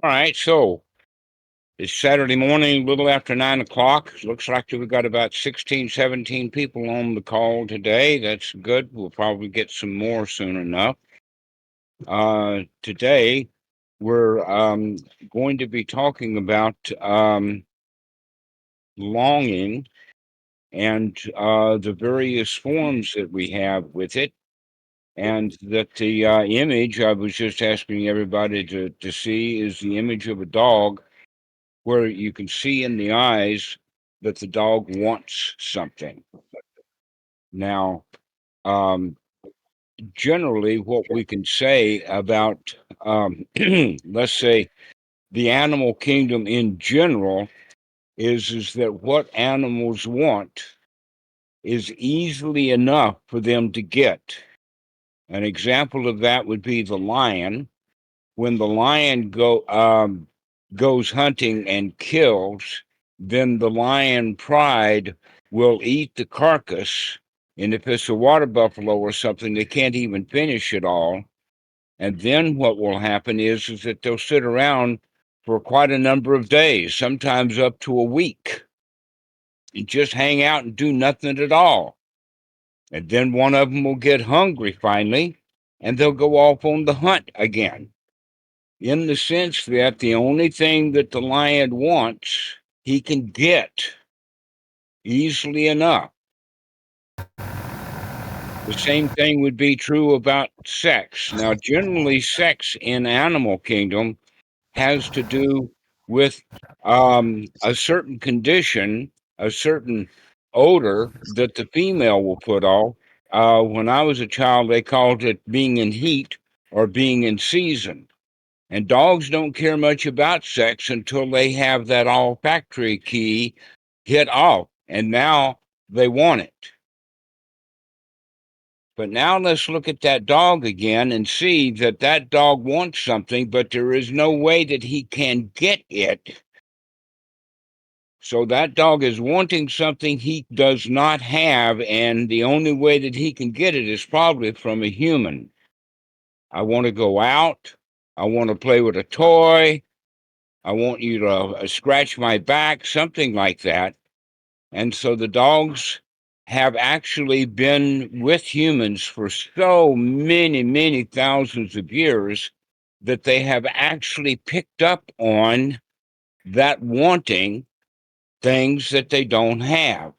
All right, so it's Saturday morning, a little after 9 o'clock. Looks like we've got about 16, 17 people on the call today. That's good. We'll probably get some more soon enough. Today, we're going to be talking about longing and the various forms that we have with it. And that the image I was just asking everybody to see is the image of a dog, where you can see in the eyes that the dog wants something. Now, um, generally, what we can say about, let's say, the animal kingdom in general is that what animals want is easily enough for them to get. An example of that would be the lion. When the lion goes hunting and kills, then the lion pride will eat the carcass. And if it's a water buffalo or something, they can't even finish it all. And then what will happen is that they'll sit around for quite a number of days, sometimes up to a week, and just hang out and do nothing at all. And then one of them will get hungry finally, and they'll go off on the hunt again, in the sense that the only thing that the lion wants, he can get easily enough. The same thing would be true about sex. Now, generally, sex in animal kingdom has to do with a certain condition, a certain odor that the female will put off. When I was a child, they called it being in heat or being in season. And dogs don't care much about sex until they have that olfactory key hit off, and now they want it. But now let's look at that dog again and see that that dog wants something, but there is no way that he can get it. So that dog is wanting something he does not have, and the only way that he can get it is probably from a human. I want to go out. I want to play with a toy. I want you to scratch my back, something like that. And so the dogs have actually been with humans for so many, many thousands of years that they have actually picked up on that wanting things that they don't have.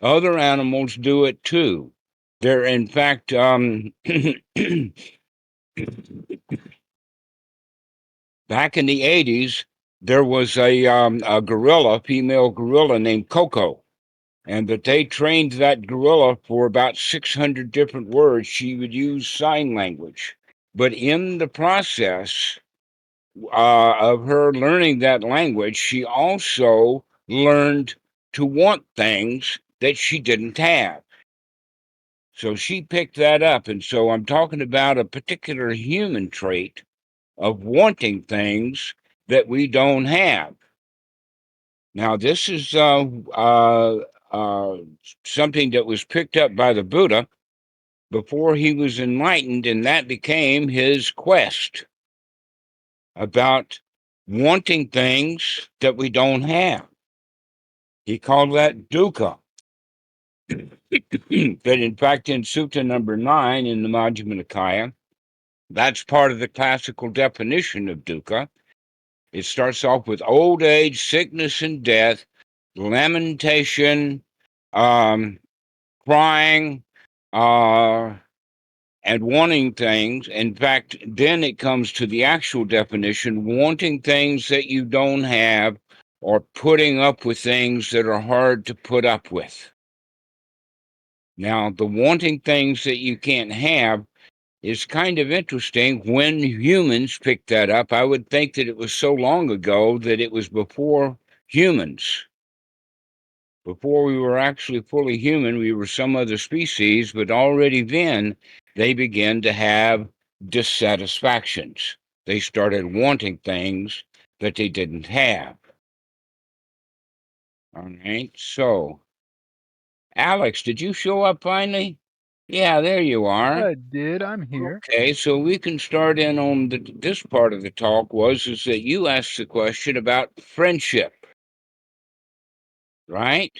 Other animals do it too. They're, in fact, back in the 80s, there was a gorilla, female gorilla named Coco, and that they trained that gorilla for about 600 different words. She would use sign language. But in the process of her learning that language, she also learned to want things that she didn't have. So she picked that up. And so I'm talking about a particular human trait of wanting things that we don't have. Now, this is something that was picked up by the Buddha before he was enlightened, and that became his quest about wanting things that we don't have. He called that dukkha. That, in fact, in Sutta number 9 in the Majjhima Nikaya, that's part of the classical definition of dukkha. It starts off with old age, sickness, and death, lamentation, crying, uh, and wanting things. In fact, then it comes to the actual definition: wanting things that you don't have, or putting up with things that are hard to put up with. Now, the wanting things that you can't have is kind of interesting. When humans picked that up, I would think that it was so long ago that it was before humans. Before we were actually fully human, we were some other species, but already then they began to have dissatisfactions. They started wanting things that they didn't have. All right. So, Alex, did you show up finally? Yeah, there you are. I did. I'm here. Okay, so we can start in on this part of the talk is that you asked the question about friendship, right?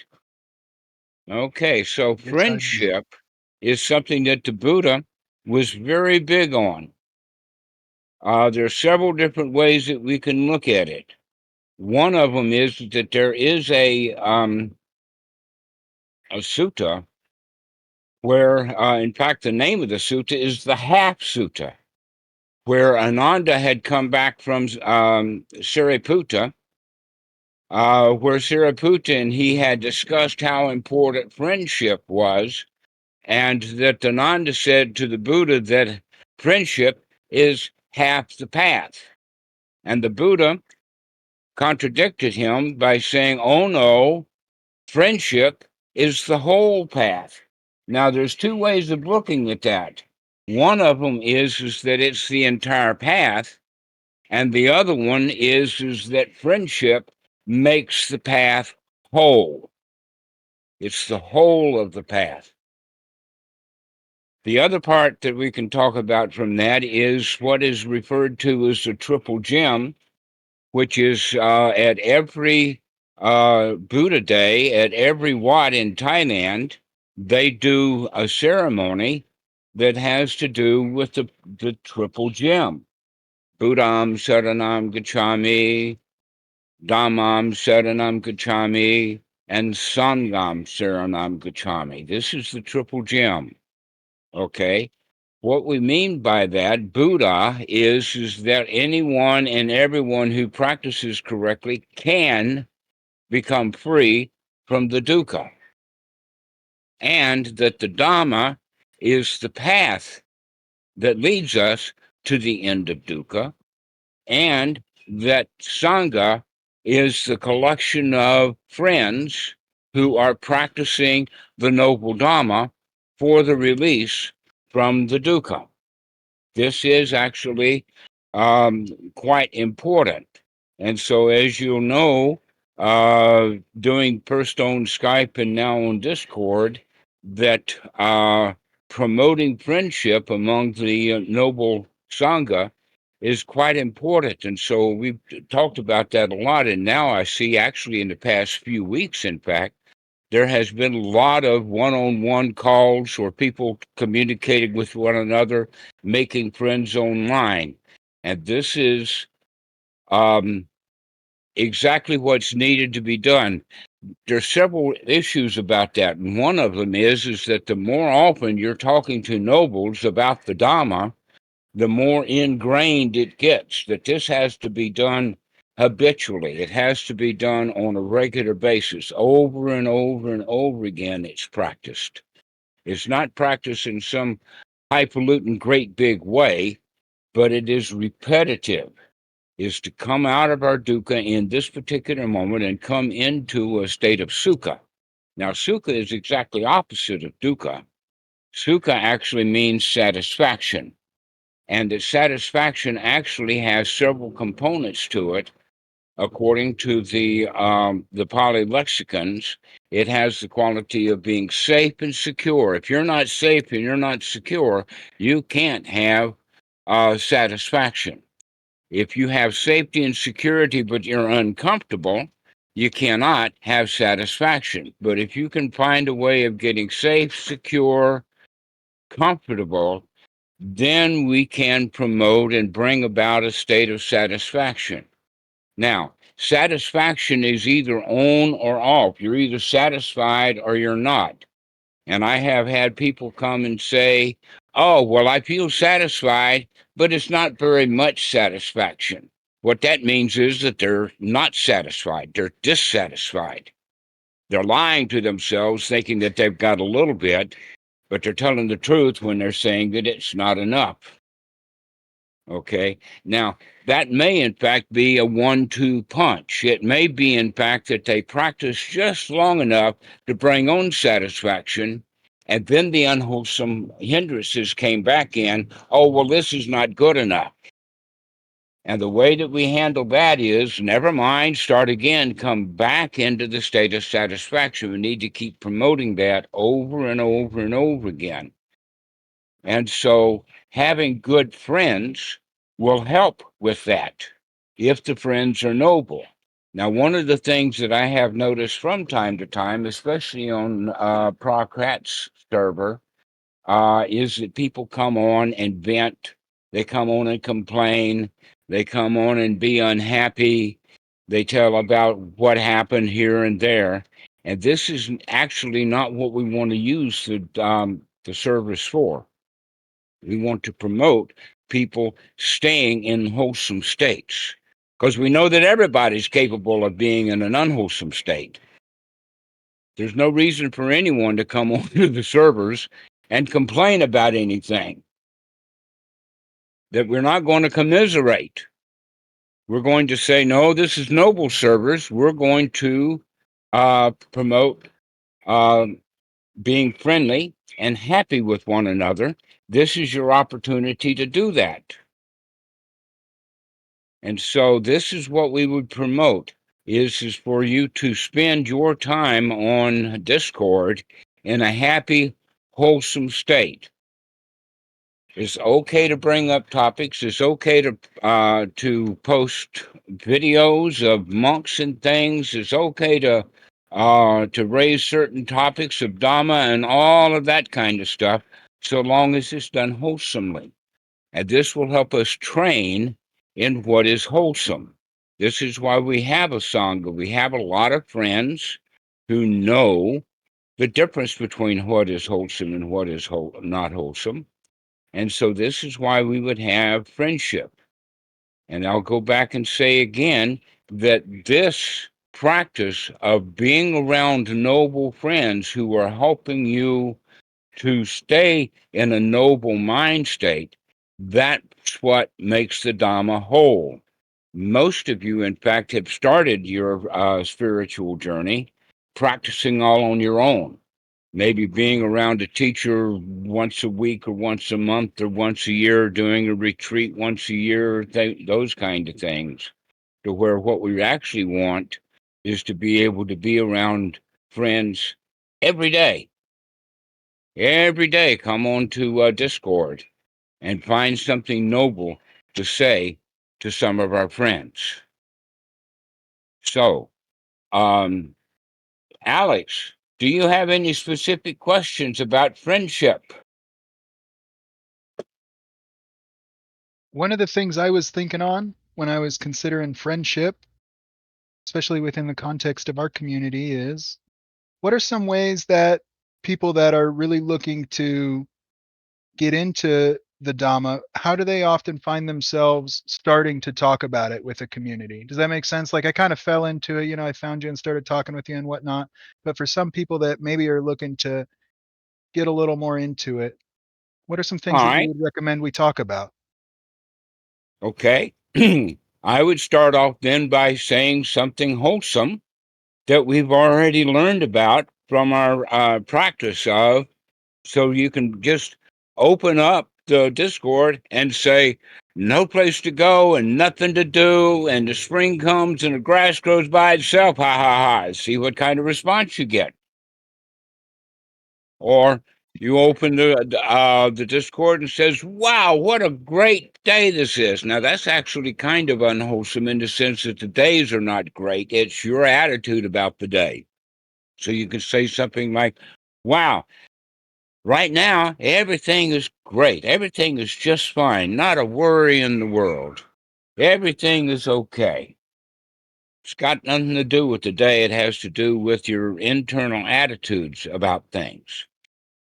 Okay, so Yes, I did. friendship is something that the Buddha was very big on. There are several different ways that we can look at it. One of them is that there is a sutta where, in fact, the name of the sutta is the Half Sutta, where Ananda had come back from Sariputta, where Sariputta and he had discussed how important friendship was, and that Ananda said to the Buddha that friendship is half the path. And the Buddha contradicted him by saying, oh no, friendship is the whole path. Now, there's two ways of looking at that. One of them is that it's the entire path, and the other one is that friendship makes the path whole. It's the whole of the path. The other part that we can talk about from that is what is referred to as the triple gem, which is at every Buddha Day, at every Wat in Thailand, they do a ceremony that has to do with the triple gem. Buddham Saranam Gacchami, Dhammam Saranam Gacchami, and Sangham Saranam Gacchami. This is the triple gem. Okay. What we mean by that, Buddha, is that anyone and everyone who practices correctly can become free from the dukkha, and that the Dhamma is the path that leads us to the end of dukkha, and that Sangha is the collection of friends who are practicing the noble Dhamma for the release from the dukkha. This is actually um, quite important. And so, as you'll know, doing first on Skype and now on Discord, that promoting friendship among the noble Sangha is quite important. And so we've talked about that a lot. And now I see actually in the past few weeks, in fact, there has been a lot of one-on-one calls or people communicating with one another, making friends online. And this is um, exactly what's needed to be done. There's several issues about that. And one of them is that the more often you're talking to nobles about the Dhamma, the more ingrained it gets, that this has to be done habitually. It has to be done on a regular basis, over and over and over again. It's practiced. It's not practiced in some highfalutin, great big way, but it is repetitive, is to come out of our dukkha in this particular moment and come into a state of sukha. Now, sukha is exactly opposite of dukkha. Sukha actually means satisfaction. And the satisfaction actually has several components to it. According to the Pali lexicons, it has the quality of being safe and secure. If you're not safe and you're not secure, you can't have satisfaction. If you have safety and security, but you're uncomfortable, you cannot have satisfaction. But if you can find a way of getting safe, secure, comfortable, then we can promote and bring about a state of satisfaction. Now, satisfaction is either on or off. You're either satisfied or you're not. And I have had people come and say, oh, well, I feel satisfied, but it's not very much satisfaction. What that means is that they're not satisfied, they're dissatisfied. They're lying to themselves, thinking that they've got a little bit, but they're telling the truth when they're saying that it's not enough. Okay. Now, that may in fact be a 1-2 punch. It may be in fact that they practice just long enough to bring on satisfaction, and then the unwholesome hindrances came back in. Oh, well, this is not good enough. And the way that we handle that is never mind, start again, come back into the state of satisfaction. We need to keep promoting that over and over and over again. And so having good friends will help with that if the friends are noble. Now, one of the things that I have noticed from time to time, especially on Procrat's server, is that people come on and vent. They come on and complain. They come on and be unhappy. They tell about what happened here and there. And this is actually not what we want to use the service for. We want to promote people staying in wholesome states because we know that everybody's capable of being in an unwholesome state. There's no reason for anyone to come onto the servers and complain about anything. That we're not going to commiserate. We're going to say, no, this is noble servers. We're going to promote being friendly and happy with one another. This is your opportunity to do that. And so this is what we would promote is for you to spend your time on Discord in a happy, wholesome state. It's okay to bring up topics. It's okay to post videos of monks and things. It's okay to raise certain topics of Dhamma and all of that kind of stuff, so long as it's done wholesomely. And this will help us train in what is wholesome. This is why we have a Sangha. We have a lot of friends who know the difference between what is wholesome and what is not wholesome. And so this is why we would have friendship. And I'll go back and say again that this practice of being around noble friends who are helping you to stay in a noble mind state, that's what makes the Dhamma whole. Most of you, in fact, have started your spiritual journey practicing all on your own. Maybe being around a teacher once a week or once a month or once a year, doing a retreat once a year, those kind of things. To where what we actually want is to be able to be around friends every day. Every day, come on to Discord and find something noble to say to some of our friends. So, Alex, do you have any specific questions about friendship? One of the things I was thinking on when I was considering friendship, especially within the context of our community, is what are some ways that people that are really looking to get into the Dhamma, how do they often find themselves starting to talk about it with a community? Does that make sense? Like I kind of fell into it, I found you and started talking with you and whatnot. But for some people that maybe are looking to get a little more into it, what are some things All that you right. would recommend we talk about? Okay. I would start off then by saying something wholesome that we've already learned about from our practice of. So you can just open up the Discord and say, no place to go and nothing to do, and the spring comes and the grass grows by itself. Ha ha ha. See what kind of response you get. Or you open the Discord and says, "Wow, what a great day this is." Now that's actually kind of unwholesome in the sense that the days are not great. It's your attitude about the day. So you can say something like, "Wow, right now everything is great. Everything is just fine. Not a worry in the world. Everything is okay." It's got nothing to do with the day. It has to do with your internal attitudes about things.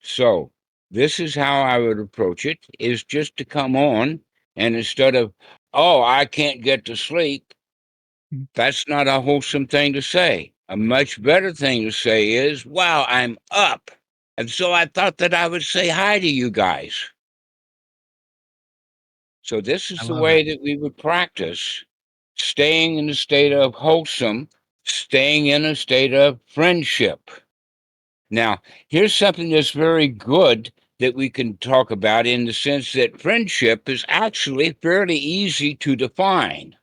So this is how I would approach it, is just to come on and instead of, oh, I can't get to sleep, Mhm. that's not a wholesome thing to say. A much better thing to say is, wow, I'm up. And so I thought that I would say hi to you guys. So this I is the love it. way that we would practice staying in a state of wholesome, staying in a state of friendship. Now, here's something that's very good that we can talk about in the sense that friendship is actually fairly easy to define.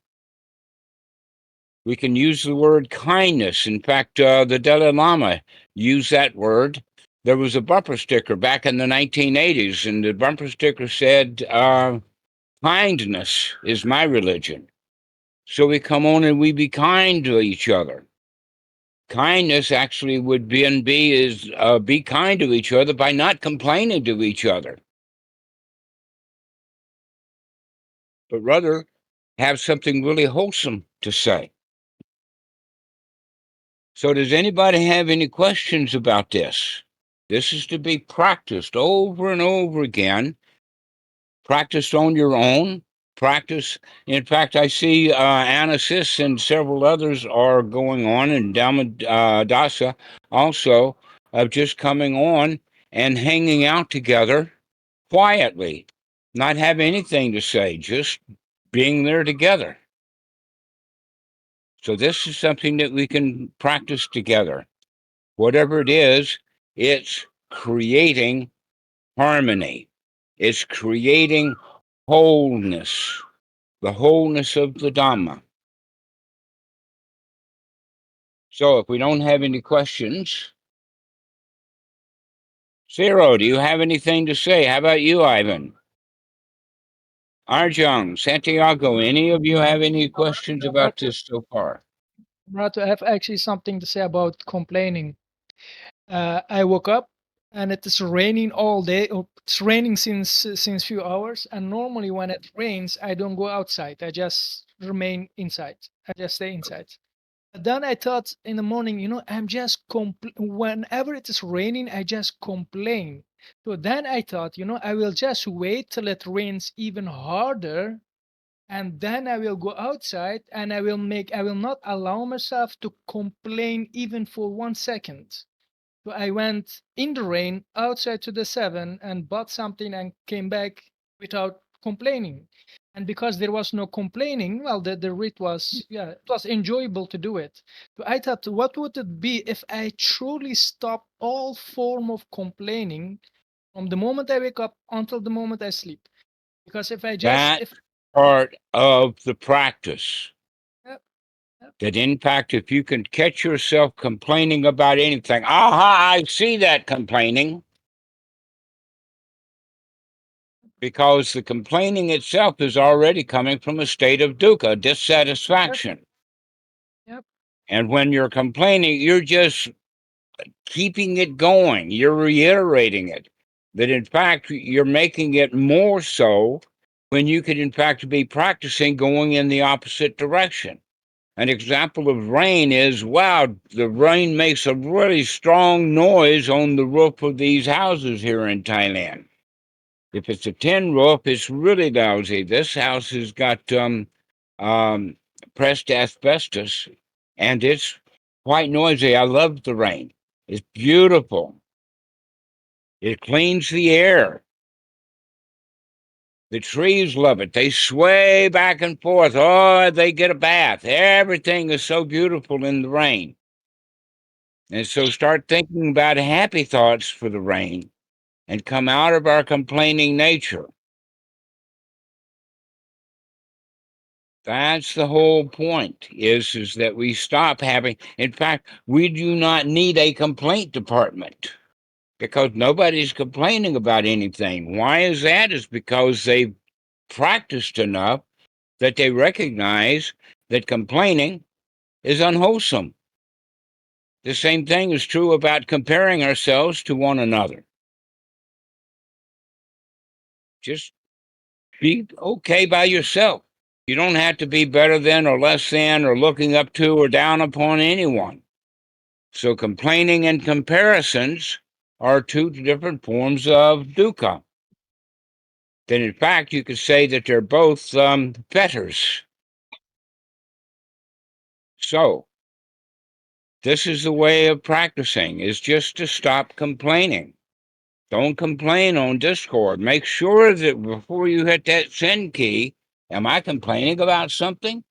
We can use the word kindness. In fact, the Dalai Lama used that word, there was a bumper sticker back in the 1980s, and the bumper sticker said, kindness is my religion. So we come on and we be kind to each other. Kindness actually would be kind to each other by not complaining to each other, but rather have something really wholesome to say. So does anybody have any questions about this? This is to be practiced over and over again, practiced on your own, practice. In fact, I see Anasis and several others are going on, and Dhammadasa also, of just coming on and hanging out together quietly, not have anything to say, just being there together. So this is something that we can practice together. Whatever it is, it's creating harmony. It's creating wholeness, the wholeness of the Dhamma. So if we don't have any questions, Zero, do you have anything to say? How about you, Ivan? Arjun, Santiago, any of you have any questions about this so far? Dhammarato, I have actually something to say about complaining. I woke up and it is raining all day. It's raining since few hours, and normally when it rains, I don't go outside. I just remain inside. I just stay inside. But then I thought in the morning, I'm just whenever it is raining, I just complain. So then I thought, I will just wait till it rains even harder, and then I will go outside and I will not allow myself to complain even for 1 second. So I went in the rain outside to the 7 and bought something and came back without complaining. And because there was no complaining, well, the rite was, yeah, it was enjoyable to do it. So I thought, what would it be if I truly stop all form of complaining from the moment I wake up until the moment I sleep? Because if I just, That if, part of the practice. yep, yep, That in fact, if you can catch yourself complaining about anything, aha, I see that complaining. Because the complaining itself is already coming from a state of dukkha, yep, dissatisfaction. yep, And when you're complaining, you're just keeping it going. You're reiterating it. That in fact, you're making it more so when you could in fact be practicing going in the opposite direction. An example of rain is, wow, the rain makes a really strong noise on the roof of these houses here in Thailand. If it's a tin roof, it's really lousy. This house has got um, pressed asbestos, and it's quite noisy. I love the rain. It's beautiful. It cleans the air. The trees love it. They sway back and forth. Oh, they get a bath. Everything is so beautiful in the rain. And so start thinking about happy thoughts for the rain and come out of our complaining nature. That's the whole point is that we stop having, in fact, we do not need a complaint department because nobody's complaining about anything. Why is that? Is because they've practiced enough that they recognize that complaining is unwholesome. The same thing is true about comparing ourselves to one another. Just be okay by yourself. You don't have to be better than or less than or looking up to or down upon anyone. So complaining and comparisons are two different forms of dukkha. Then in fact, you could say that they're both fetters. So this is the way of practicing, is just to stop complaining. Don't complain on Discord. Make sure that before you hit that send key, am I complaining about something?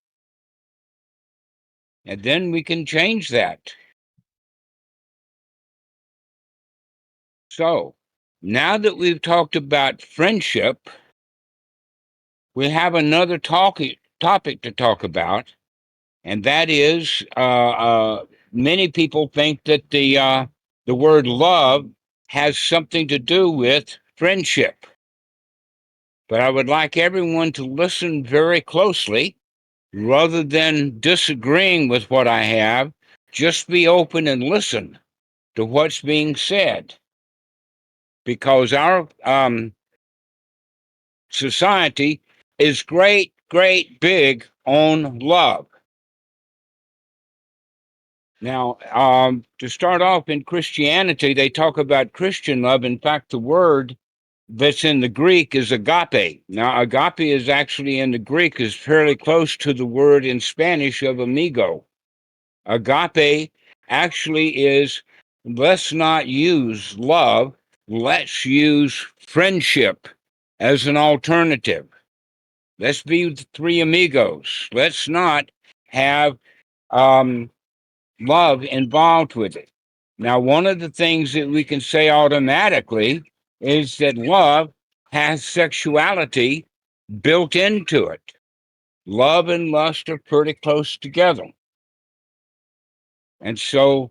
And then we can change that. So now that we've talked about friendship, we have another topic to talk about, and that is many people think that the word love has something to do with friendship. But I would like everyone to listen very closely rather than disagreeing with what I have. Just be open and listen to what's being said, because our society is great big on love. Now, to start off, in Christianity, they talk about Christian love. In fact, the word that's in the Greek is agape. Now, agape is actually in the Greek is fairly close to the word in Spanish of amigo. Agape actually is, let's not use love, let's use friendship as an alternative. Let's be three amigos. Let's not have love involved with it. Now, one of the things that we can say automatically is that love has sexuality built into it. Love and lust are pretty close together. And so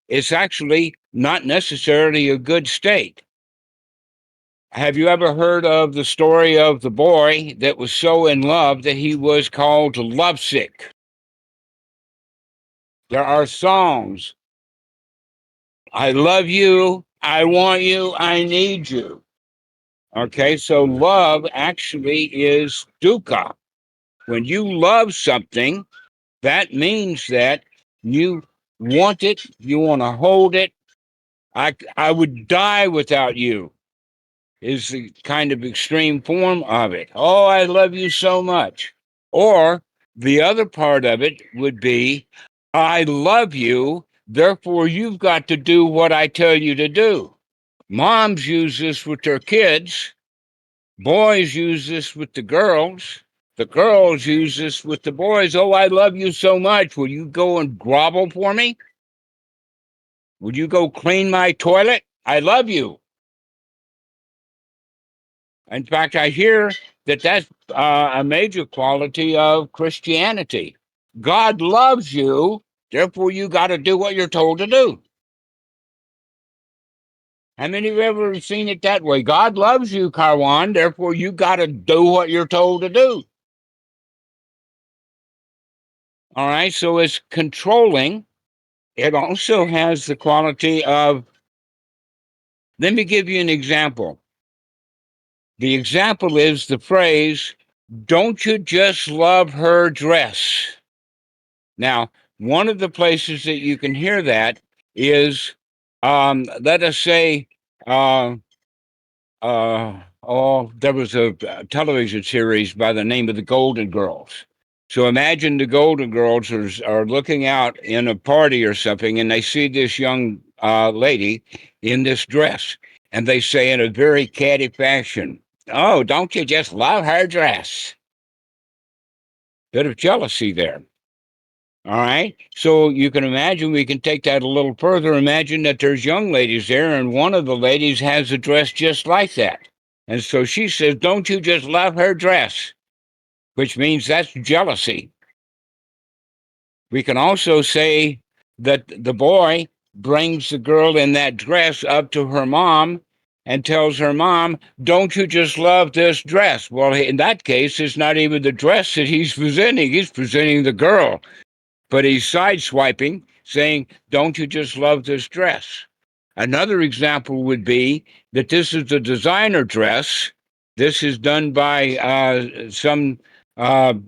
it's actually not necessarily a good state. Have you ever heard of the story of the boy that was so in love that he was called lovesick? There are songs. I love you. I want you. I need you. Okay, so love actually is dukkha. When you love something, that means that you want it, you want to hold it. I would die without you, is the kind of extreme form of it. Oh, I love you so much. Or the other part of it would be, I love you, therefore you've got to do what I tell you to do. Moms use this with their kids. Boys use this with the girls. The girls use this with the boys. Oh, I love you so much. Will you go and grovel for me? Will you go clean my toilet? I love you. In fact, I hear that that's a major quality of Christianity. God loves you, therefore you got to do what you're told to do. How many of you ever seen it that way? God loves you, Karwan, therefore you got to do what you're told to do. All right, so it's controlling. It also has the quality of, let me give you an example. The example is the phrase, don't you just love her dress? Now, one of the places that you can hear that is, let us say, there was a television series by the name of the Golden Girls. So imagine the Golden Girls are looking out in a party or something, and they see this young lady in this dress, and they say in a very catty fashion, "Oh, don't you just love her dress?" Bit of jealousy there. All right. So you can imagine, we can take that a little further. Imagine that there's young ladies there, and one of the ladies has a dress just like that. And so she says, don't you just love her dress? Which means that's jealousy. We can also say that the boy brings the girl in that dress up to her mom and tells her mom, don't you just love this dress? Well, in that case, it's not even the dress that he's presenting the girl. But he's sideswiping, saying, don't you just love this dress? Another example would be that this is a designer dress. This is done by some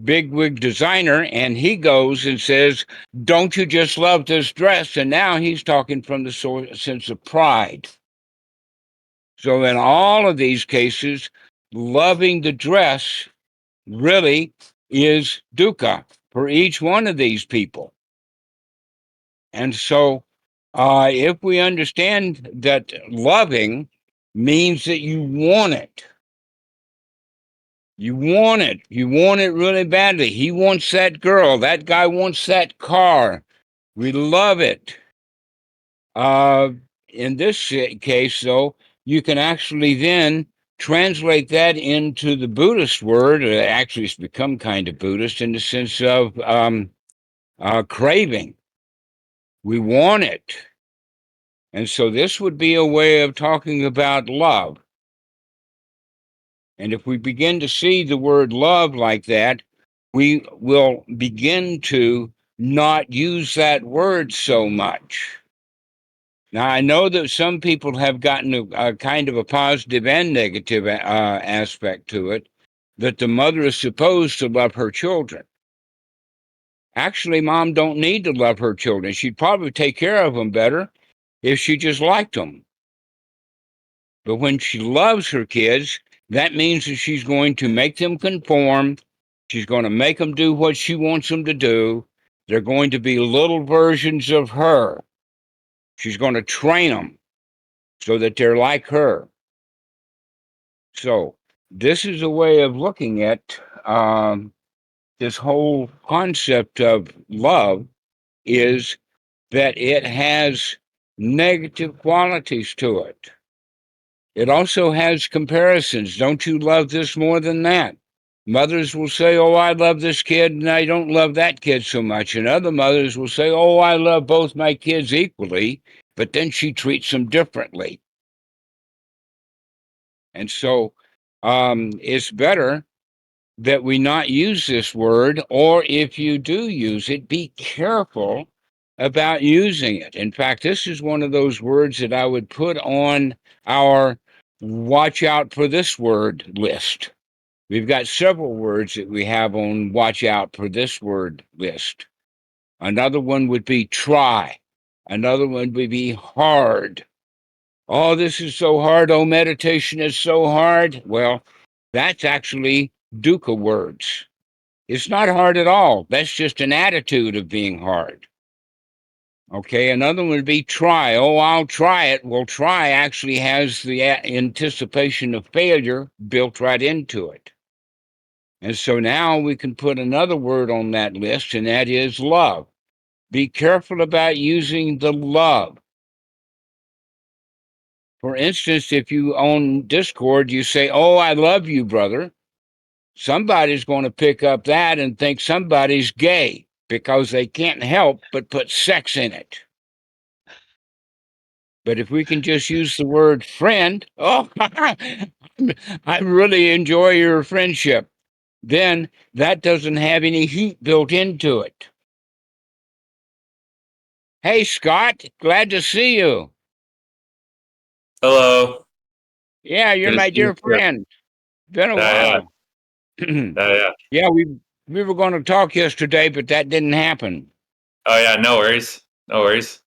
bigwig designer, and he goes and says, don't you just love this dress? And now he's talking from the sense of pride. So in all of these cases, loving the dress really is dukkha for each one of these people. And so, if we understand that loving means that you want it, you want it really badly. He wants that girl, that guy wants that car. We love it. In this case, though, you can actually then translate that into the Buddhist word. Actually, it's become kind of Buddhist in the sense of craving. We want it. And so this would be a way of talking about love. And if we begin to see the word love like that, we will begin to not use that word so much. Now, I know that some people have gotten a kind of a positive and negative aspect to it, that the mother is supposed to love her children. Actually, mom don't need to love her children. She'd probably take care of them better if she just liked them. But when she loves her kids, that means that she's going to make them conform. She's going to make them do what she wants them to do. They're going to be little versions of her. She's going to train them so that they're like her. So this is a way of looking at this whole concept of love, is that it has negative qualities to it. It also has comparisons. Don't you love this more than that? Mothers will say, oh, I love this kid and I don't love that kid so much. And other mothers will say, oh, I love both my kids equally, but then she treats them differently. And so it's better that we not use this word, or if you do use it, be careful about using it. In fact, this is one of those words that I would put on our watch out for this word list. We've got several words that we have on watch out for this word list. Another one would be try. Another one would be hard. Oh, this is so hard. Oh, meditation is so hard. Well, that's actually dukkha words. It's not hard at all. That's just an attitude of being hard. Okay, another one would be try. Oh, I'll try it. Well, try actually has the anticipation of failure built right into it. And so now we can put another word on that list, and that is love. Be careful about using the love. For instance, if you on Discord, you say, oh, I love you, brother. Somebody's going to pick up that and think somebody's gay because they can't help but put sex in it. But if we can just use the word friend, oh, I really enjoy your friendship, then that doesn't have any heat built into it. Hey, Scott, glad to see you. Hello. Yeah, you're Good to my see you. dear friend. Been a Yeah, while. yeah. Yeah, we were going to talk yesterday, but that didn't happen. Oh yeah, no worries. No worries.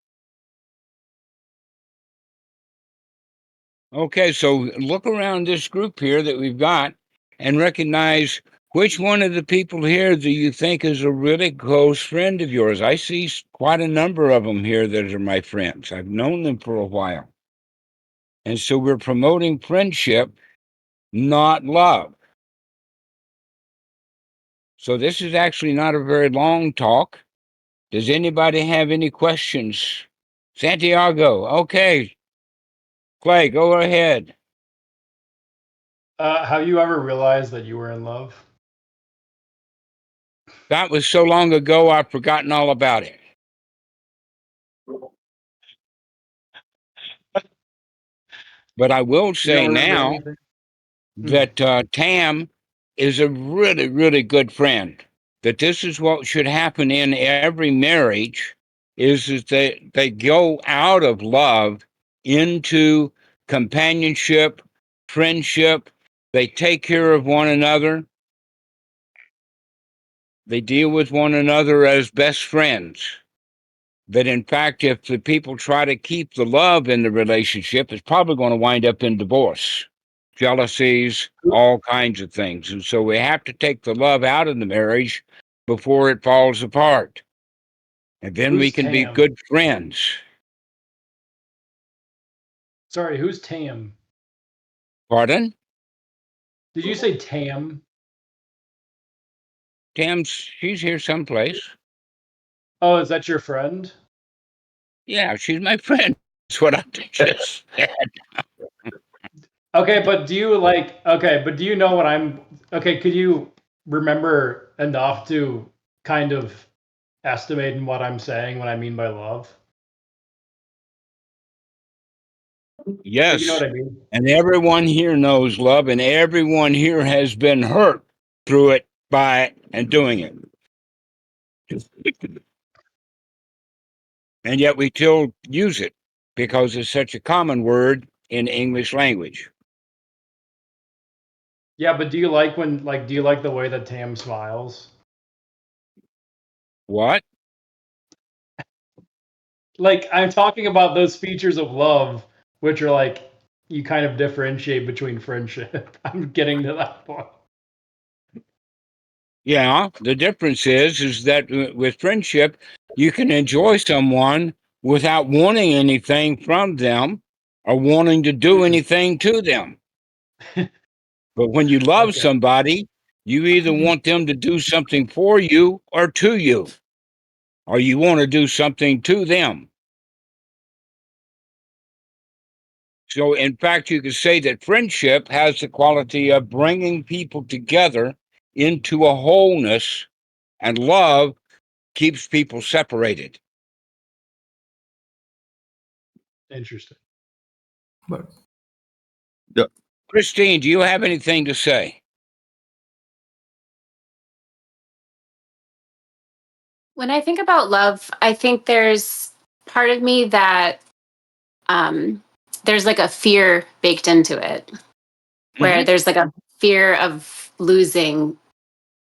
Okay, so look around this group here that we've got and recognize which one of the people here do you think is a really close friend of yours. I see quite a number of them here that are my friends. I've known them for a while. And so we're promoting friendship, not love. So this is actually not a very long talk. Does anybody have any questions? Santiago, okay. Clay, go ahead. Have you ever realized that you were in love? That was so long ago, I've forgotten all about it. But I will You say don't remember now anything? that Tam is a really, really good friend. That this is what should happen in every marriage, is that they go out of love into companionship, friendship. They take care of one another. They deal with one another as best friends. That in fact, if the people try to keep the love in the relationship, it's probably going to wind up in divorce, jealousies, all kinds of things. And so we have to take the love out of the marriage before it falls apart. And then we Who's can be Tam? good friends. Sorry, who's Tam? Pardon? Did you say Tam? Tam's, she's here someplace. Oh, is that your friend? Yeah, she's my friend. That's what I just said. Okay, but do you but do you know what I'm okay, could you remember enough to kind of estimate in what I'm saying when I mean by love? But you know Yes. what I mean? And everyone here knows love, and everyone here has been hurt through it by and doing it. And yet we still use it because it's such a common word in English language. Yeah, but do you like the way that Tam smiles? What? Like, I'm talking about those features of love, which are like you kind of differentiate between friendship. I'm getting to that point. Yeah, the difference is that with friendship, you can enjoy someone without wanting anything from them or wanting to do anything to them. But when you love Okay. somebody, you either want them to do something for you or to you, or you want to do something to them. So, in fact, you could say that friendship has the quality of bringing people together into a wholeness, and love keeps people separated. Interesting. But Christine, do you have anything to say? When I think about love, I think there's part of me that there's like a fear baked into it, where there's like a fear of losing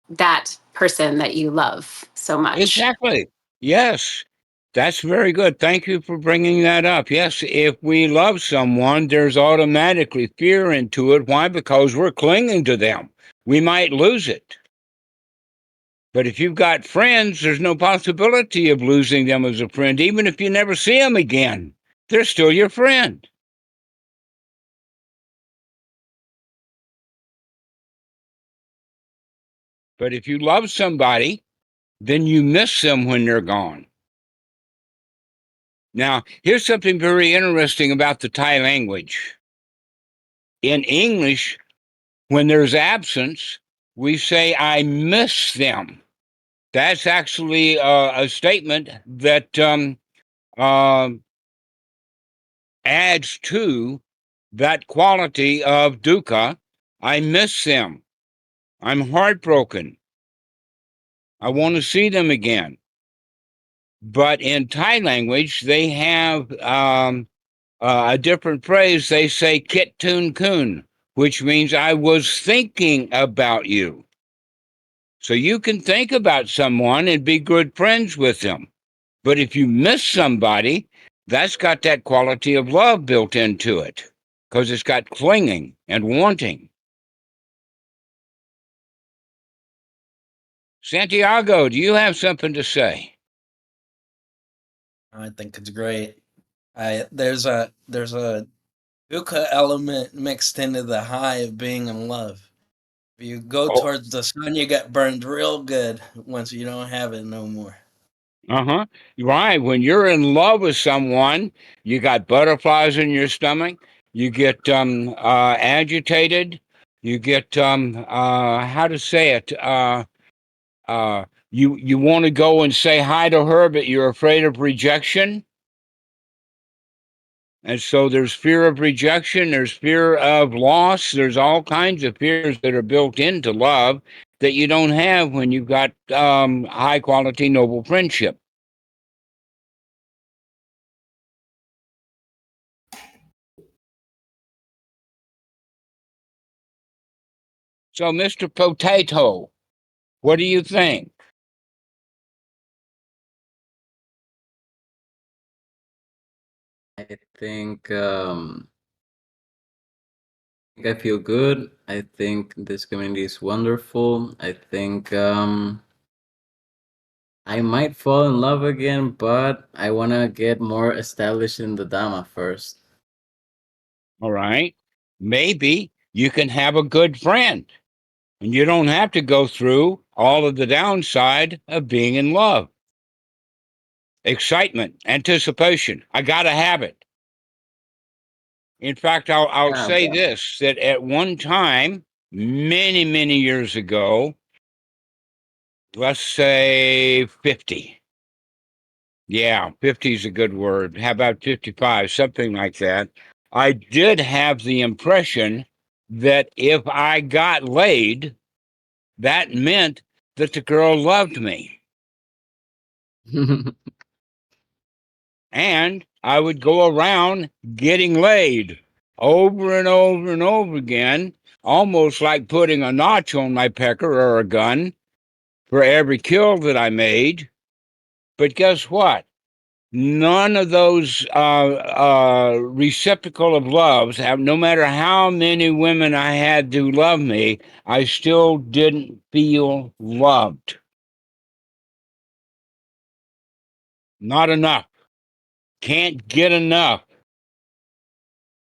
that person that you love so much. Exactly. Yes. That's very good. Thank you for bringing that up. Yes, if we love someone, there's automatically fear into it. Why? Because we're clinging to them. We might lose it. But if you've got friends, there's no possibility of losing them as a friend. Even if you never see them again, they're still your friend. But if you love somebody, then you miss them when they're gone. Now, here's something very interesting about the Thai language. In English, when there's absence, we say, I miss them. That's actually a statement that adds to that quality of dukkha. I miss them. I'm heartbroken. I want to see them again. But in Thai language, they have a different phrase. They say kit tun kun, which means I was thinking about you. So you can think about someone and be good friends with them. But if you miss somebody, that's got that quality of love built into it because it's got clinging and wanting. Santiago, do you have something to say? I think it's great. There's a dukkha element mixed into the high of being in love. If you go Oh, towards the sun, you get burned real good once you don't have it no more. uh-huh. Right. When you're in love with someone, you got butterflies in your stomach. You get agitated. You get how to say it? You want to go and say hi to her, but you're afraid of rejection. And so there's fear of rejection, there's fear of loss, there's all kinds of fears that are built into love that you don't have when you've got high quality, noble friendship. So, Mr. Potato, what do you think? I think I feel good. I think this community is wonderful. I think I might fall in love again, but I want to get more established in the Dhamma first. All right. Maybe you can have a good friend and you don't have to go through all of the downside of being in love. Excitement, anticipation. I got to have it. In fact, I'll Yeah, say this that at one time, many, many years ago, let's say 50. Yeah, 50 is a good word. How about 55? Something like that. I did have the impression that if I got laid, that meant that the girl loved me. And I would go around getting laid over and over and over again, almost like putting a notch on my pecker or a gun for every kill that I made. But guess what? None of those reciprocal of loves, no matter how many women I had to love me, I still didn't feel loved. Not enough. Can't get enough.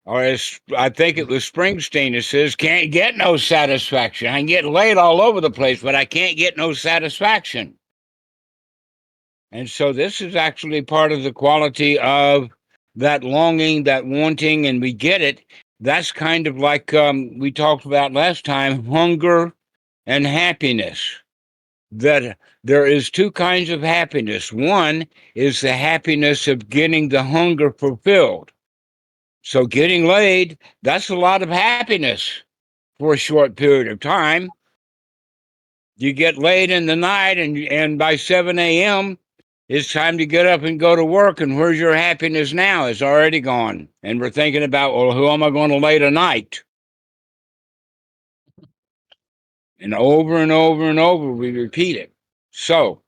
Or as I think it was Springsteen that says, can't get no satisfaction. I can get laid all over the place, but I can't get no satisfaction. And so this is actually part of the quality of that longing, that wanting, and we get it. That's kind of like we talked about last time, hunger and happiness. That there is two kinds of happiness. One is the happiness of getting the hunger fulfilled. So getting laid, that's a lot of happiness for a short period of time. You get laid in the night, and by 7 a.m., it's time to get up and go to work. And where's your happiness now? It's already gone. And we're thinking about, well, who am I going to lay tonight? And over and over and over, we repeat it. So,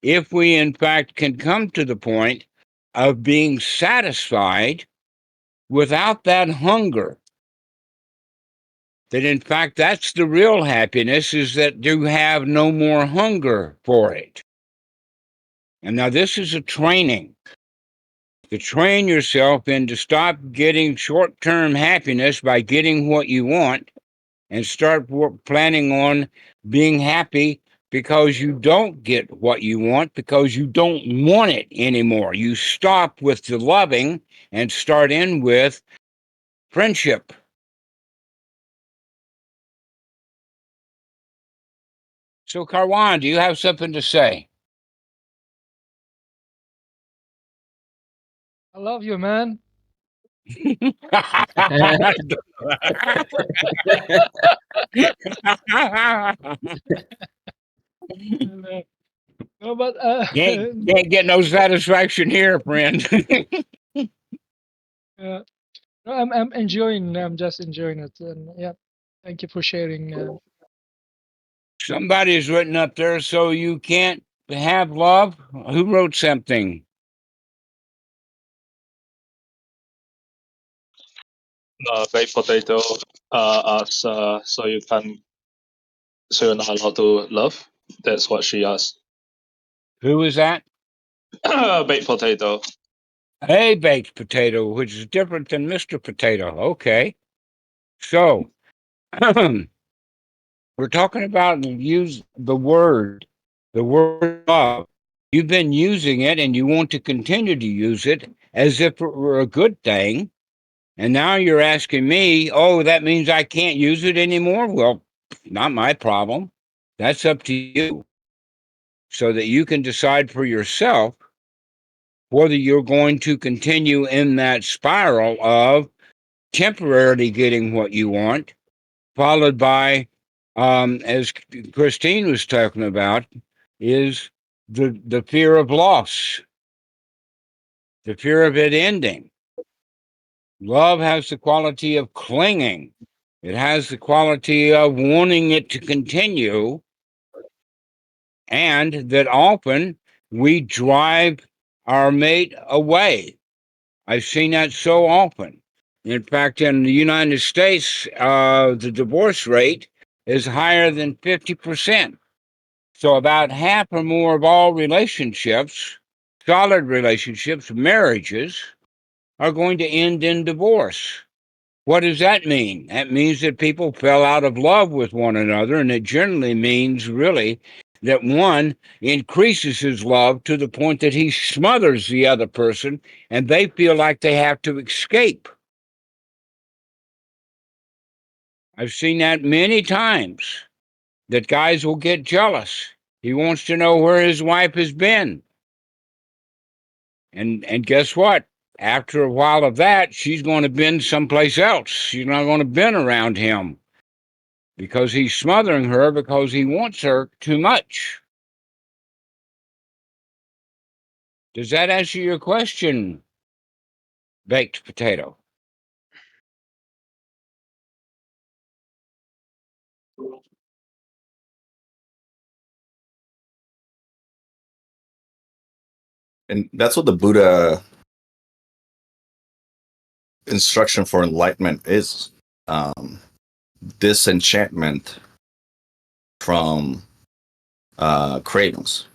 if we in fact can come to the point of being satisfied without that hunger, that in fact that's the real happiness, is that you have no more hunger for it. And now this is a training to train yourself in to stop getting short-term happiness by getting what you want and start planning on being happy because you don't get what you want, because you don't want it anymore. You stop with the loving and start in with friendship. So, Karwan, do you have something to say? I love you, man. No, but can't get no satisfaction here, friend. no, I'm enjoying. I'm just enjoying it. And yeah, thank you for sharing. Somebody's written up there, so you can't have love. Who wrote something? Baked potato asks, so you're not allowed to love? That's what she asked. Who is that? Baked potato. A baked potato, which is different than Mr. Potato. Okay. So, we're talking about the word love. You've been using it and you want to continue to use it as if it were a good thing. And now you're asking me, oh, that means I can't use it anymore? Well, not my problem. That's up to you. So that you can decide for yourself whether you're going to continue in that spiral of temporarily getting what you want, followed by, as Christine was talking about, is the fear of loss, the fear of it ending. Love has the quality of clinging. It has the quality of wanting it to continue, and that often we drive our mate away. I've seen that so often. In fact, in the United States, the divorce rate is higher than 50%. So about half or more of all relationships, solid relationships, marriages, are going to end in divorce. What does that mean? That means that people fell out of love with one another, and it generally means really that one increases his love to the point that he smothers the other person, and they feel like they have to escape. I've seen that many times, that guys will get jealous. He wants to know where his wife has been. And guess what? after a while of that, she's going to bend someplace else. She's not going to bend around him because he's smothering her because he wants her too much. Does that answer your question, baked potato? And that's what the Buddha instruction for enlightenment is. Disenchantment from cravings.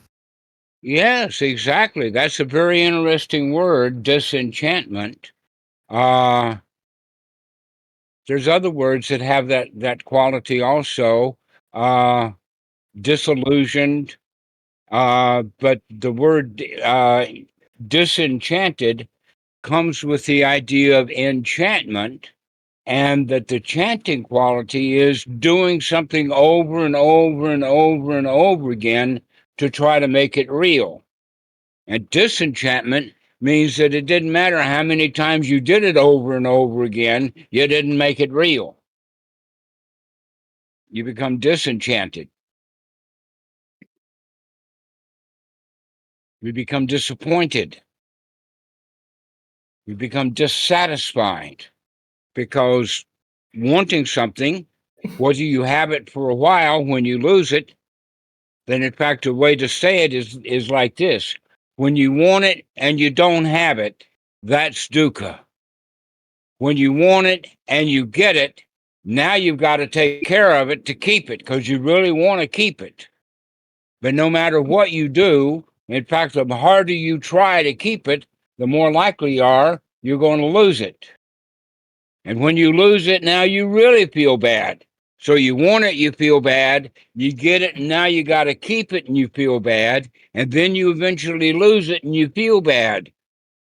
Yes, exactly. That's a very interesting word, disenchantment. There's other words that have that quality also. Disillusioned. But the word disenchanted comes with the idea of enchantment, and that the chanting quality is doing something over and over and over and over again to try to make it real. And disenchantment means that it didn't matter how many times you did it over and over again, you didn't make it real. You become disenchanted. You become disappointed. You become dissatisfied because wanting something, whether you have it for a while, when you lose it, then in fact, the way to say it is like this. When you want it and you don't have it, that's dukkha. When you want it and you get it, now you've got to take care of it to keep it because you really want to keep it. But no matter what you do, in fact, the harder you try to keep it, the more likely you are you're going to lose it. And when you lose it, now you really feel bad. So you want it, you feel bad. You get it, and now you got to keep it, and you feel bad. And then you eventually lose it, and you feel bad.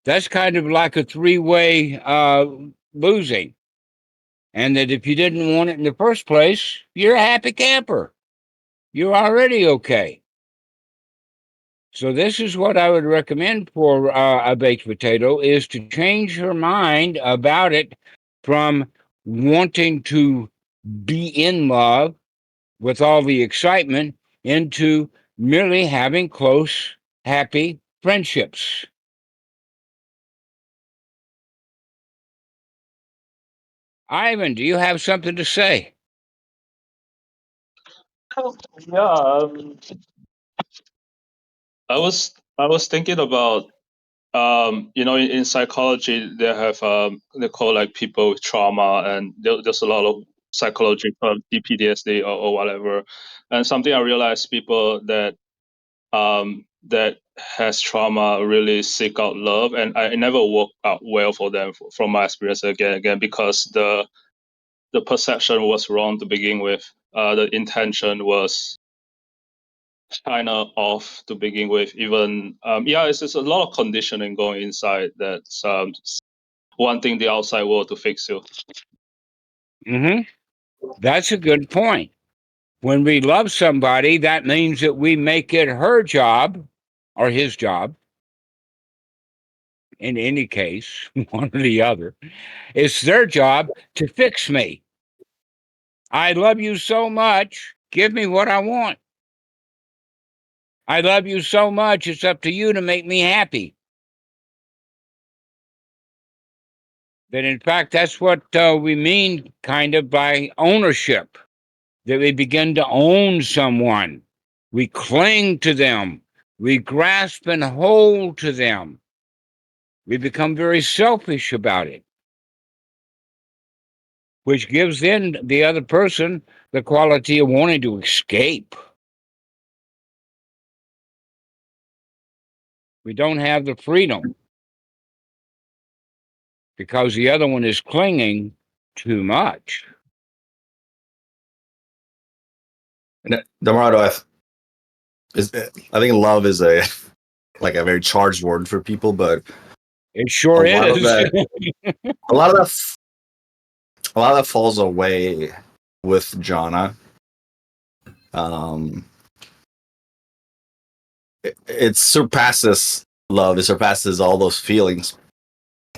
That's kind of like a three-way losing. And that if you didn't want it in the first place, you're a happy camper. You're already okay. So this is what I would recommend for a baked potato, is to change her mind about it from wanting to be in love with all the excitement into merely having close, happy friendships. Ivan, do you have something to say? Yeah, I was thinking about in psychology they have they call like people with trauma, and there's a lot of psychology from DPTSD or whatever. And something I realized, people that has trauma really seek out love, and I never work out well for them from my experience again because the perception was wrong to begin with. The intention was kind of off to begin with. Even it's just a lot of conditioning going inside that's wanting the outside world to fix you. Mm-hmm. That's a good point. When we love somebody, that means that we make it her job or his job. In any case, one or the other. It's their job to fix me. I love you so much. Give me what I want. I love you so much. It's up to you to make me happy. That in fact, that's what we mean kind of by ownership. That we begin to own someone. We cling to them. We grasp and hold to them. We become very selfish about it, which gives then the other person the quality of wanting to escape. We don't have the freedom because the other one is clinging too much. And Dhammarato, I think love is a like a very charged word for people, but It sure a lot of is. that, a lot of that, a lot of that falls away with jhana. It surpasses love. It surpasses all those feelings.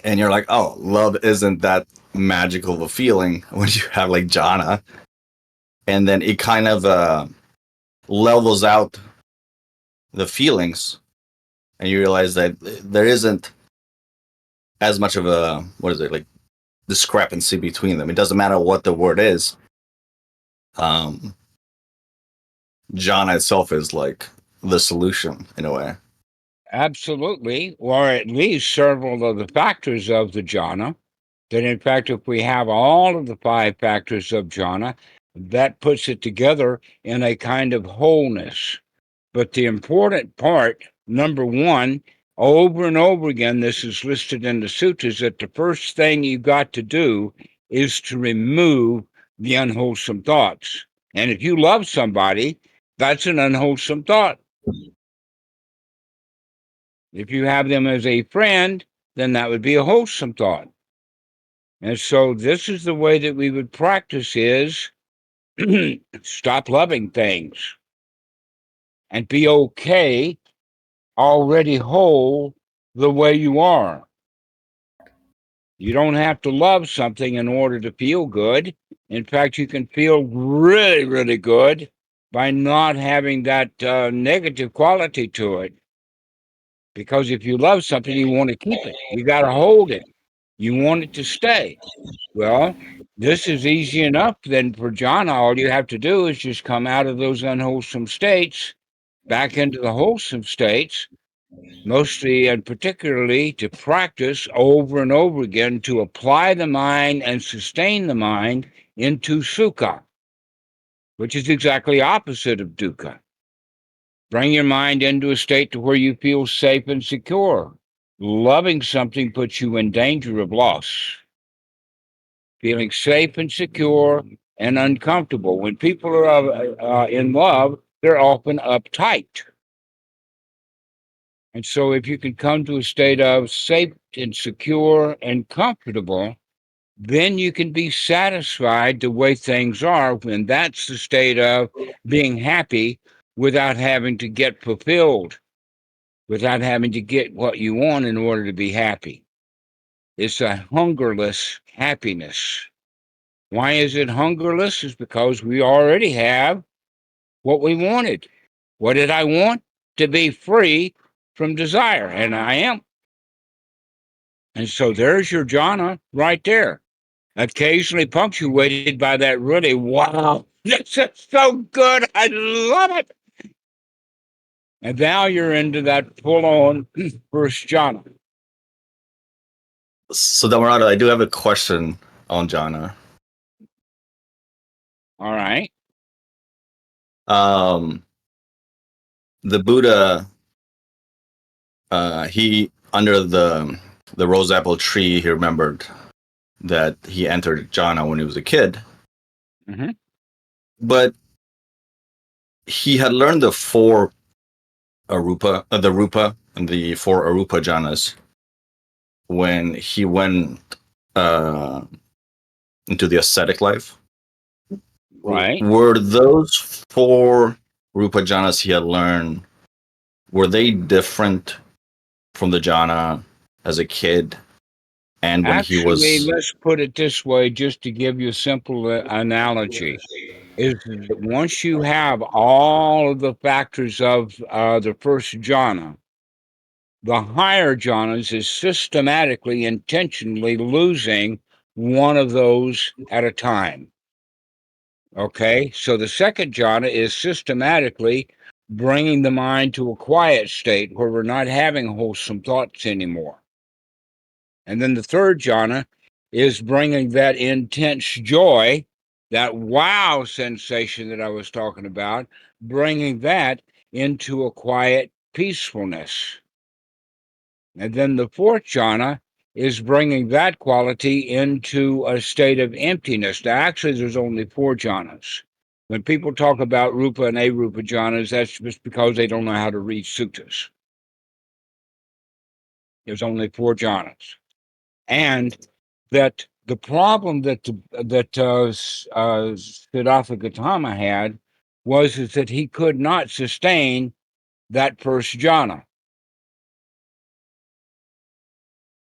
and you're like, oh, love isn't that magical of a feeling when you have like jhana, and then it kind of levels out the feelings, and you realize that there isn't as much of a, what is it, like, discrepancy between them. It doesn't matter what the word is. Jhana itself is like the solution in a way. Absolutely, or at least several of the factors of the jhana. That in fact, if we have all of the 5 factors of jhana, that puts it together in a kind of wholeness. But the important part, number 1, over and over again, this is listed in the sutras, that the first thing you've got to do is to remove the unwholesome thoughts. And if you love somebody, that's an unwholesome thought. If you have them as a friend, then that would be a wholesome thought. And so this is the way that we would practice is stop loving things and be okay, already whole the way you are. You don't have to love something in order to feel good. In fact, you can feel really, really good by not having that negative quality to it. Because if you love something, you want to keep it. You got to hold it. You want it to stay. Well, this is easy enough. Then for jhana, all you have to do is just come out of those unwholesome states, back into the wholesome states, mostly and particularly to practice over and over again to apply the mind and sustain the mind into sukha, which is exactly opposite of dukkha. Bring your mind into a state to where you feel safe and secure. Loving something puts you in danger of loss. Feeling safe and secure and uncomfortable. When people are in love, they're often uptight. And so if you can come to a state of safe and secure and comfortable, then you can be satisfied the way things are. When that's the state of being happy without having to get fulfilled, without having to get what you want in order to be happy. It's a hungerless happiness. Why is it hungerless? It's because we already have what we wanted. What did I want? To be free from desire, and I am. And so there's your jhana right there, occasionally punctuated by that really, wow, this is so good. I love it. And now you're into that full-on first jhana. So, Dhammarato, I do have a question on jhana. All right. The Buddha, he, under the rose apple tree, he remembered that he entered jhana when he was a kid. Mm-hmm. But he had learned the 4 arupa, the rupa and the 4 arupa jhanas when he went into the ascetic life. Right. Were those 4 rupa jhanas he had learned, were they different from the jhana as a kid and when he was... Actually, let's put it this way, just to give you a simple analogy, is that once you have all of the factors of the first jhana, the higher jhanas is systematically, intentionally losing one of those at a time. Okay, so the second jhana is systematically bringing the mind to a quiet state where we're not having wholesome thoughts anymore. And then the third jhana is bringing that intense joy, that wow sensation that I was talking about, bringing that into a quiet peacefulness. And then the fourth jhana is bringing that quality into a state of emptiness. Now, actually, there's only 4 jhanas. When people talk about rupa and arupa jhanas, that's just because they don't know how to read sutras. There's only 4 jhanas. And that the problem that Siddhartha Gautama had is that he could not sustain that first jhana.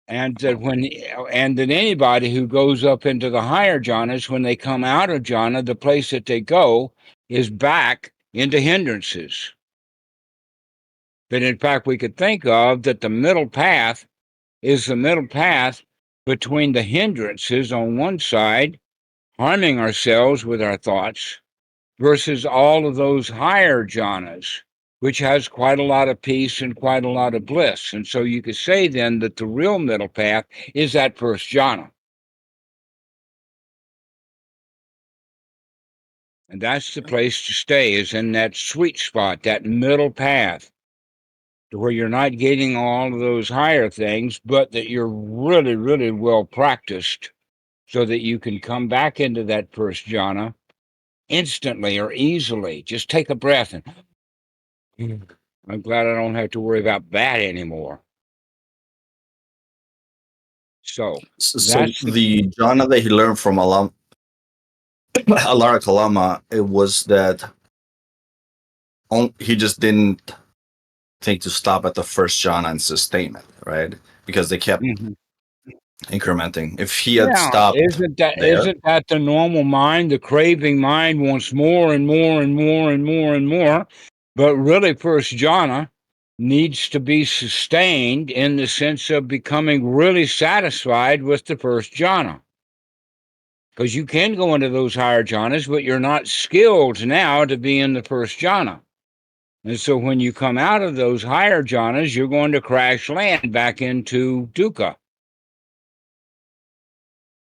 and that anybody who goes up into the higher jhanas, when they come out of jhana, the place that they go is back into hindrances. But in fact, we could think of that the middle path is the middle path between the hindrances on one side, harming ourselves with our thoughts, versus all of those higher jhanas, which has quite a lot of peace and quite a lot of bliss. And so you could say then that the real middle path is that first jhana. And that's the place to stay, is in that sweet spot, that middle path, to where you're not getting all of those higher things, but that you're really, really well practiced so that you can come back into that first jhana instantly or easily. Just take a breath and I'm glad I don't have to worry about that anymore. So So the jhana that he learned from Alara Kalama, it was that he just didn't think to stop at the first jhana and sustain it, right? Because they kept incrementing. If he had stopped isn't there, that the normal mind? The craving mind wants more and more and more and more and more. But really, first jhana needs to be sustained in the sense of becoming really satisfied with the first jhana. Because you can go into those higher jhanas, but you're not skilled now to be in the first jhana. And so when you come out of those higher jhanas, you're going to crash land back into dukkha.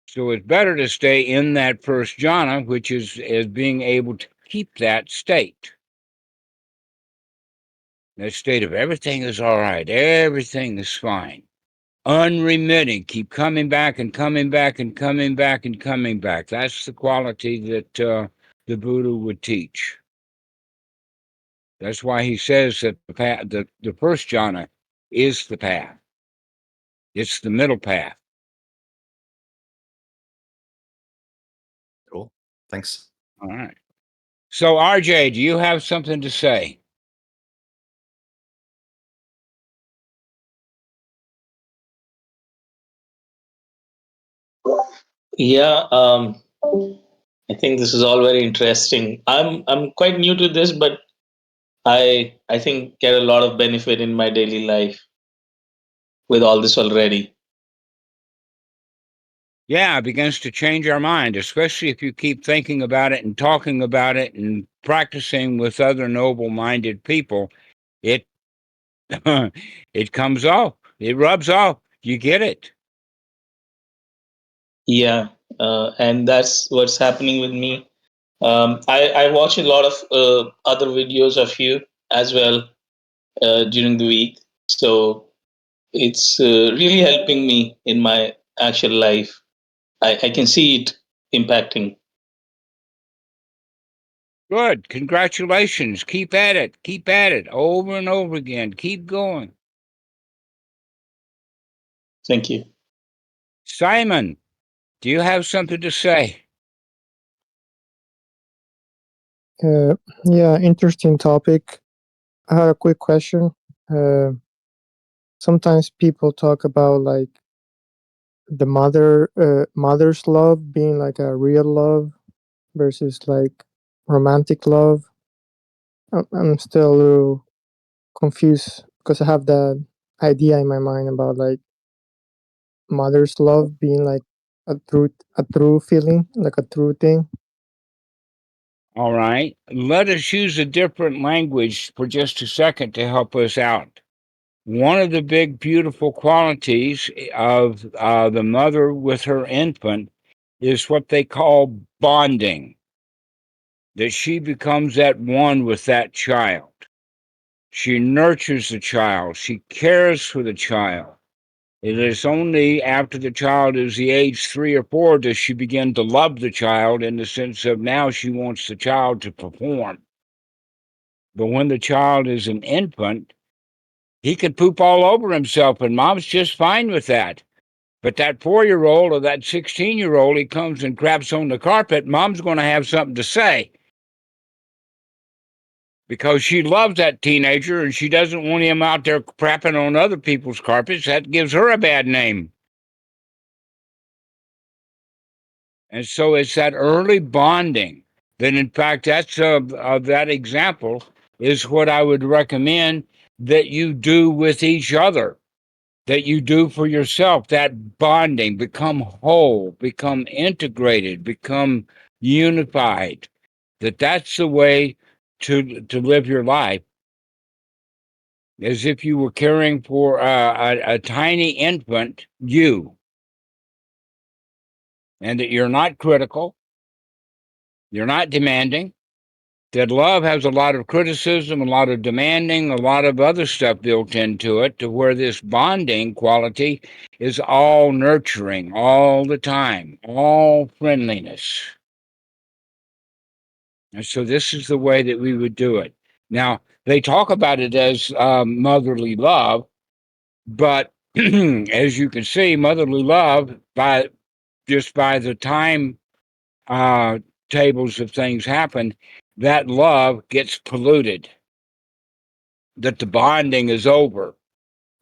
So it's better to stay in that first jhana, which is being able to keep that state. That state of everything is all right, everything is fine. Unremitting, keep coming back and coming back and coming back and coming back. That's the quality that the Buddha would teach. That's why he says that the path, the first jhana is the path. It's the middle path. cool. Thanks. All right. So, RJ, do you have something to say? Yeah, I think this is all very interesting. I'm quite new to this, but I think get a lot of benefit in my daily life with all this already. Yeah, it begins to change our mind, especially if you keep thinking about it and talking about it and practicing with other noble-minded people. It it comes off. It rubs off. You get it. Yeah, and that's what's happening with me. I watch a lot of other videos of you as well during the week, so it's really helping me in my actual life. I can see it impacting. Good. Congratulations. Keep at it. Keep at it over and over again. Keep going. Thank you. Simon, do you have something to say? Yeah, interesting topic. I have a quick question. Sometimes people talk about like the mother's love being like a real love versus like romantic love. I'm still a little confused because I have that idea in my mind about like mother's love being like a true feeling, like a true thing. All right. Let us use a different language for just a second to help us out. One of the big, beautiful qualities of the mother with her infant is what they call bonding, that she becomes at one with that child. She nurtures the child. She cares for the child. It is only after the child is the age 3 or 4 does she begin to love the child, in the sense of now she wants the child to perform. But when the child is an infant, he can poop all over himself, and mom's just fine with that. But that 4-year-old or that 16-year-old, he comes and craps on the carpet, mom's going to have something to say. because she loves that teenager and she doesn't want him out there crapping on other people's carpets. That gives her a bad name. And so it's that early bonding that, in fact, that's that example is what I would recommend that you do with each other, that you do for yourself, that bonding, become whole, become integrated, become unified, that's the way to live your life, as if you were caring for a tiny infant, and that you're not critical, you're not demanding, that love has a lot of criticism, a lot of demanding, a lot of other stuff built into it, to where this bonding quality is all nurturing all the time, all friendliness. And so this is the way that we would do it. Now, they talk about it as motherly love, but as you can see, motherly love, by the time tables of things happen, that love gets polluted, that the bonding is over.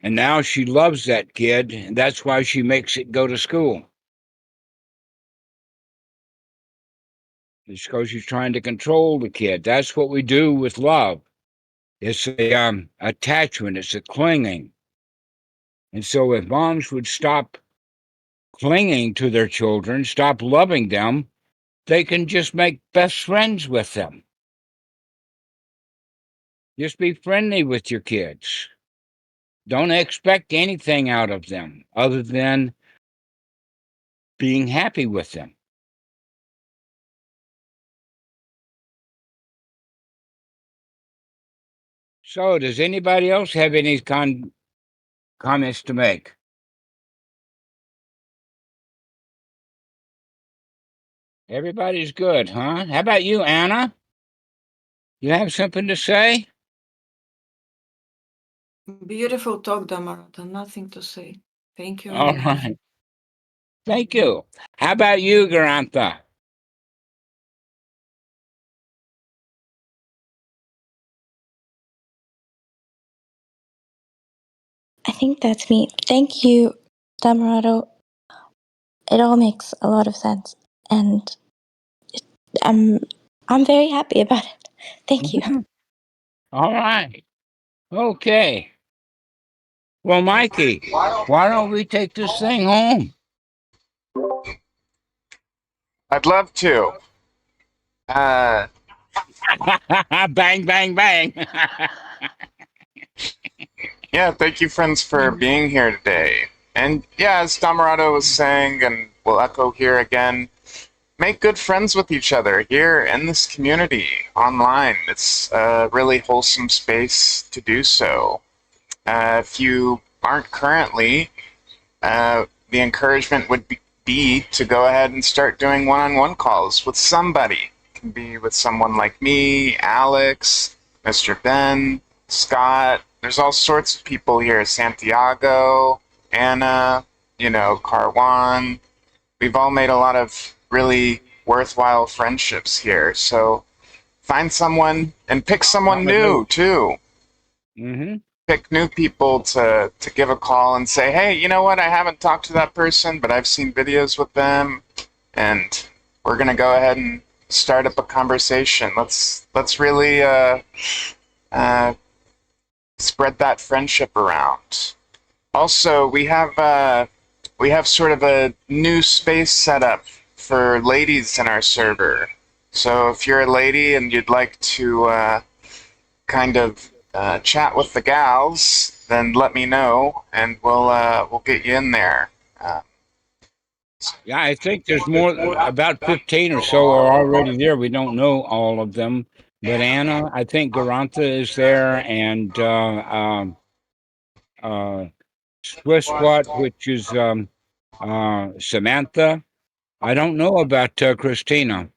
And now she loves that kid, and that's why she makes it go to school. It's because she's trying to control the kid. That's what we do with love. It's a attachment. It's a clinging. And so if moms would stop clinging to their children, stop loving them, they can just make best friends with them. Just be friendly with your kids. Don't expect anything out of them other than being happy with them. So, does anybody else have any comments to make? Everybody's good, huh? How about you, Anna? You have something to say? Beautiful talk, Dhammarato. Nothing to say. Thank you. All right. Thank you. How about you, Garantha? I think that's me. Thank you, Dhammarato. It all makes a lot of sense, and I'm very happy about it. Thank you. All right. Okay. Well, Mikey, why don't we take this thing home? I'd love to. Bang, bang, bang. Yeah, thank you, friends, for being here today. And yeah, as Dhammarato was saying, and we'll echo here again, make good friends with each other here in this community online. It's a really wholesome space to do so. If you aren't currently, the encouragement would be to go ahead and start doing one-on-one calls with somebody. It can be with someone like me, Alex, Mr. Ben, Scott. There's all sorts of people here. Santiago, Anna, Carwan. We've all made a lot of really worthwhile friendships here. So find someone and pick someone new too. Mm-hmm. Pick new people to give a call and say, hey, you know what? I haven't talked to that person, but I've seen videos with them, and we're gonna go ahead and start up a conversation. Let's really spread that friendship around. Also, we have sort of a new space set up for ladies in our server. So if you're a lady and you'd like to kind of chat with the gals, then let me know, and we'll get you in there. Yeah, I think there's more, about 15 or so are already there. We don't know all of them, but Anna, I think Garantha is there, and Swiss Squat, which is Samantha. I don't know about Christina,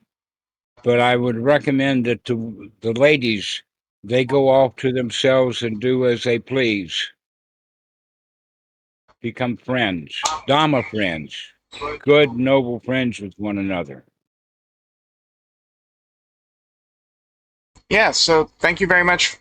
but I would recommend that the ladies, they go off to themselves and do as they please. Become friends, Dhamma friends, good, noble friends with one another. yeah, so thank you very much,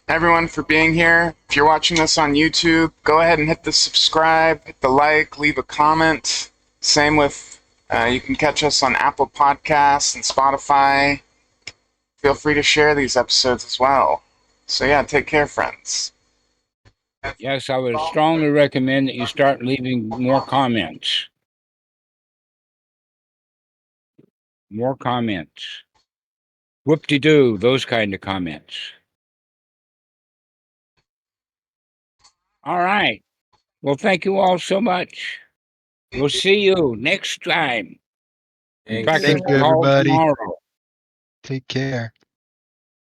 everyone, for being here. If you're watching this on YouTube, go ahead and hit the subscribe, hit the like, leave a comment. Same with, you can catch us on Apple Podcasts and Spotify. Feel free to share these episodes as well. So yeah, take care, friends. Yes, I would strongly recommend that you start leaving more comments. More comments. Whoop-de-doo, those kind of comments. All right. Well, thank you all so much. We'll see you next time. In fact, Thank it's you, called everybody. tomorrow. Take care.